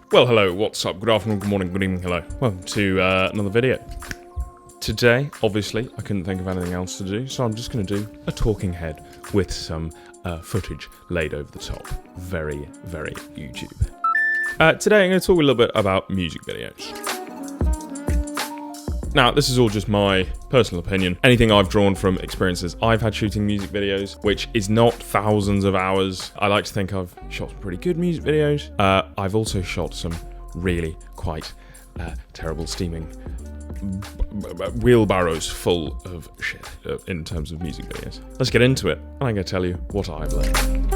Well, hello, what's up? Good afternoon, good morning, good evening, hello. Welcome to another video. Today, obviously, I couldn't think of anything else to do, so I'm just going to do a talking head with some footage laid over the top. Very, very YouTube. Today, I'm going to talk a little bit about music videos. Now, this is all just my personal opinion. Anything I've drawn from experiences I've had shooting music videos, which is not thousands of hours. I like to think I've shot some pretty good music videos. I've also shot some really quite terrible steaming wheelbarrows full of shit in terms of music videos. Let's get into it, and I'm going to tell you what I've learned.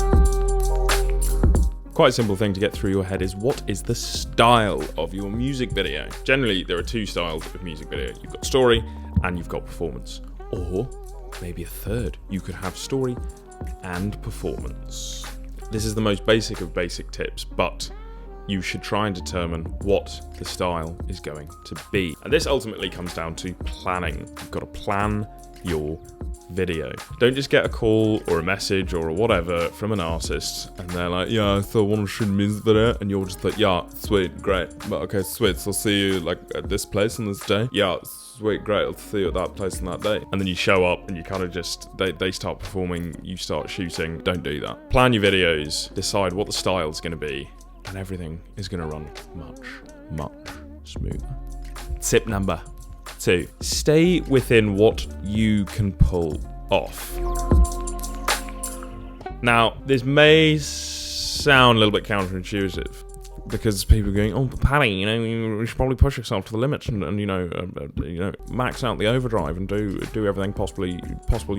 Quite a simple thing to get through your head is, what is the style of your music video? Generally, there are two styles of music video. You've got story and you've got performance. Or maybe a third. You could have story and performance. This is the most basic of basic tips, but you should try and determine what the style is going to be. And this ultimately comes down to planning. You've got to plan your video. Don't just get a call or a message or whatever from an artist and they're like, yeah, I still want to shoot a music video, and you're just like, yeah, sweet, great, but okay, sweet, so I'll see you like at this place on this day. Yeah, sweet, great, I'll see you at that place on that day. And then you show up and you kind of just, they start performing, you start shooting. Don't do that. Plan your videos, decide what the style is going to be, and everything is going to run much smoother. Tip number 2, stay within what you can pull off. Now, this may sound a little bit counterintuitive because people are going, oh, but Paddy, you should probably push yourself to the limits and max out the overdrive and do everything possible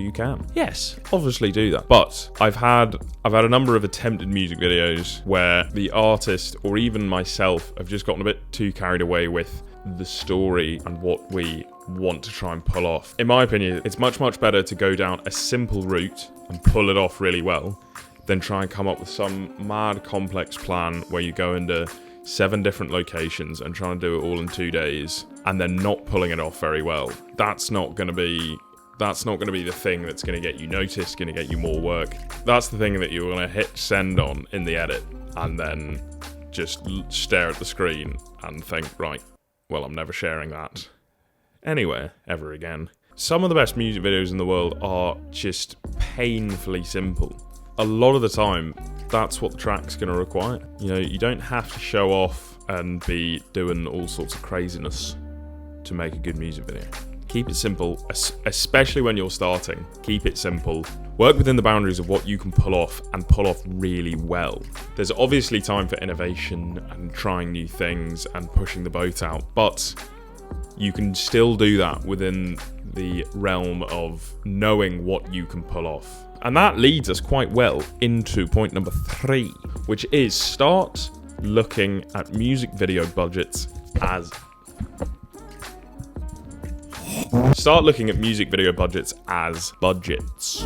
you can. Yes, obviously do that. But I've had a number of attempted music videos where the artist or even myself have just gotten a bit too carried away with the story and what we want to try and pull off. In my opinion, it's much better to go down a simple route and pull it off really well than try and come up with some mad complex plan where you go into 7 different locations and try and do it all in 2 days and then not pulling it off very well. That's not going to be the thing that's going to get you noticed, going to get you more work. That's the thing that you're going to hit send on in the edit and then just stare at the screen and think, right, well, I'm never sharing that anywhere ever again. Some of the best music videos in the world are just painfully simple. A lot of the time, that's what the track's going to require. You don't have to show off and be doing all sorts of craziness to make a good music video. Keep it simple, especially when you're starting. Keep it simple. Work within the boundaries of what you can pull off and pull off really well. There's obviously time for innovation and trying new things and pushing the boat out, but you can still do that within the realm of knowing what you can pull off. And that leads us quite well into point number 3, which is start looking at music video budgets as budgets.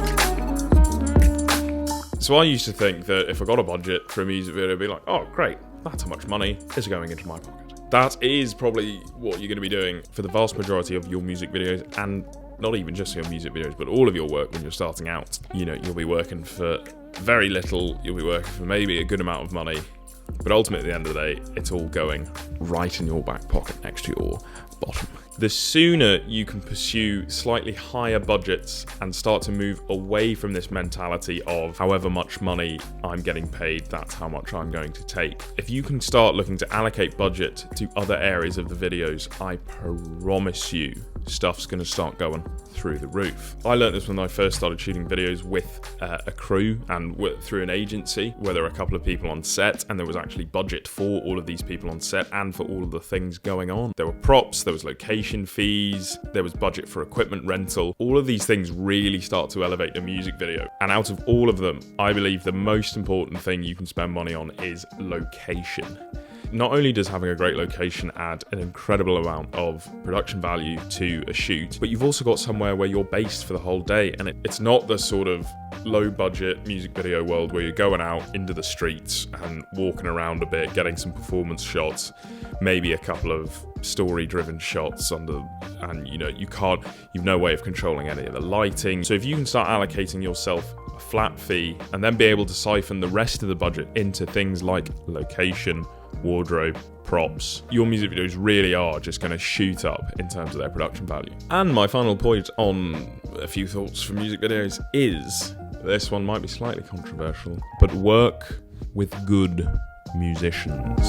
So I used to think that if I got a budget for a music video, it'd be like, oh, great, that's how much money is going into my pocket. That is probably what you're going to be doing for the vast majority of your music videos, and not even just your music videos, but all of your work when you're starting out. You'll be working for very little, you'll be working for maybe a good amount of money, but ultimately at the end of the day, it's all going right in your back pocket next to your bottom. The sooner you can pursue slightly higher budgets and start to move away from this mentality of however much money I'm getting paid, that's how much I'm going to take. If you can start looking to allocate budget to other areas of the videos, I promise you, stuff's going to start going through the roof. I learned this when I first started shooting videos with a crew and through an agency where there were a couple of people on set, and there was actually budget for all of these people on set and for all of the things going on. There were props, there was location fees, there was budget for equipment rental. All of these things really start to elevate a music video. And out of all of them, I believe the most important thing you can spend money on is location. Not only does having a great location add an incredible amount of production value to a shoot, but you've also got somewhere where you're based for the whole day. And it's not the sort of low budget music video world where you're going out into the streets and walking around a bit, getting some performance shots, maybe a couple of story driven shots and you've no way of controlling any of the lighting. So if you can start allocating yourself a flat fee and then be able to siphon the rest of the budget into things like location, wardrobe, props, your music videos really are just going to shoot up in terms of their production value. And my final point on a few thoughts for music videos is, this one might be slightly controversial, but work with good musicians.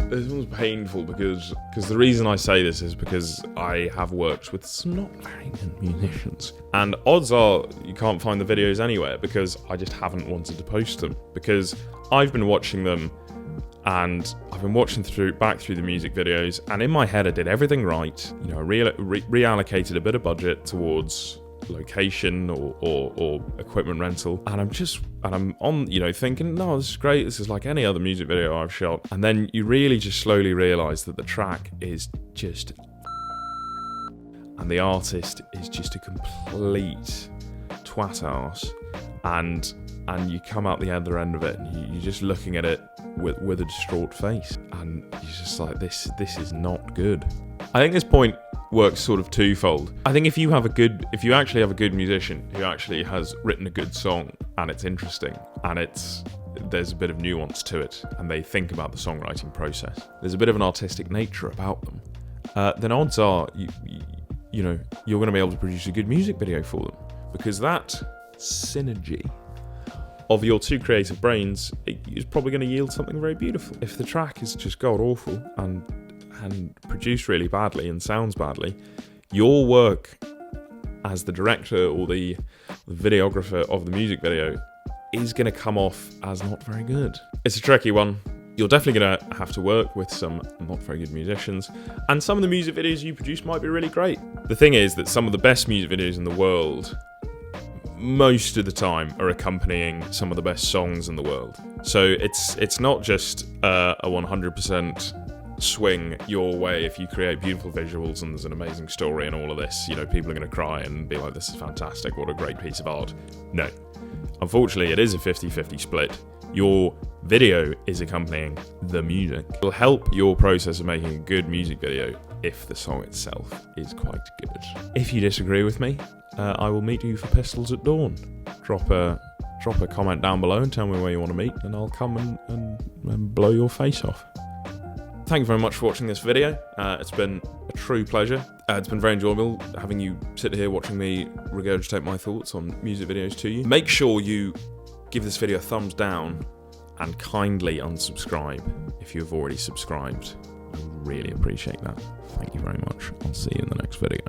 This one's painful because the reason I say this is because I have worked with some not very good musicians. And odds are you can't find the videos anywhere because I just haven't wanted to post them. Because I've been watching them and I've been watching back through the music videos, and in my head I did everything right. You know, I reallocated a bit of budget towards location or equipment rental, and I'm on, you know, thinking, no, this is great, this is like any other music video I've shot. And then you really just slowly realise that the track is just, and the artist is just a complete twat arse, and you come out the other end of it and you're just looking at it with a distraught face, and you're just like, this is not good. I think this point works sort of twofold. I think if you actually have a good musician who actually has written a good song and it's interesting and there's a bit of nuance to it and they think about the songwriting process, there's a bit of an artistic nature about them, then odds are you know, you're going to be able to produce a good music video for them, because that synergy of your two creative brains is probably going to yield something very beautiful. If the track is just god awful and produced really badly and sounds badly, your work as the director or the videographer of the music video is going to come off as not very good. It's a tricky one. You're definitely going to have to work with some not very good musicians, and some of the music videos you produce might be really great. The thing is that some of the best music videos in the world, most of the time, are accompanying some of the best songs in the world. So it's not just a 100% swing your way if you create beautiful visuals and there's an amazing story and all of this. You know, people are going to cry and be like, this is fantastic, what a great piece of art. No. Unfortunately, it is a 50-50 split. Your video is accompanying the music. It'll help your process of making a good music video if the song itself is quite good. If you disagree with me, I will meet you for Pistols at Dawn. Drop a comment down below and tell me where you want to meet, and I'll come and blow your face off. Thank you very much for watching this video. It's been a true pleasure. It's been very enjoyable having you sit here watching me regurgitate my thoughts on music videos to you. Make sure you give this video a thumbs down and kindly unsubscribe if you have already subscribed. I really appreciate that. Thank you very much. I'll see you in the next video.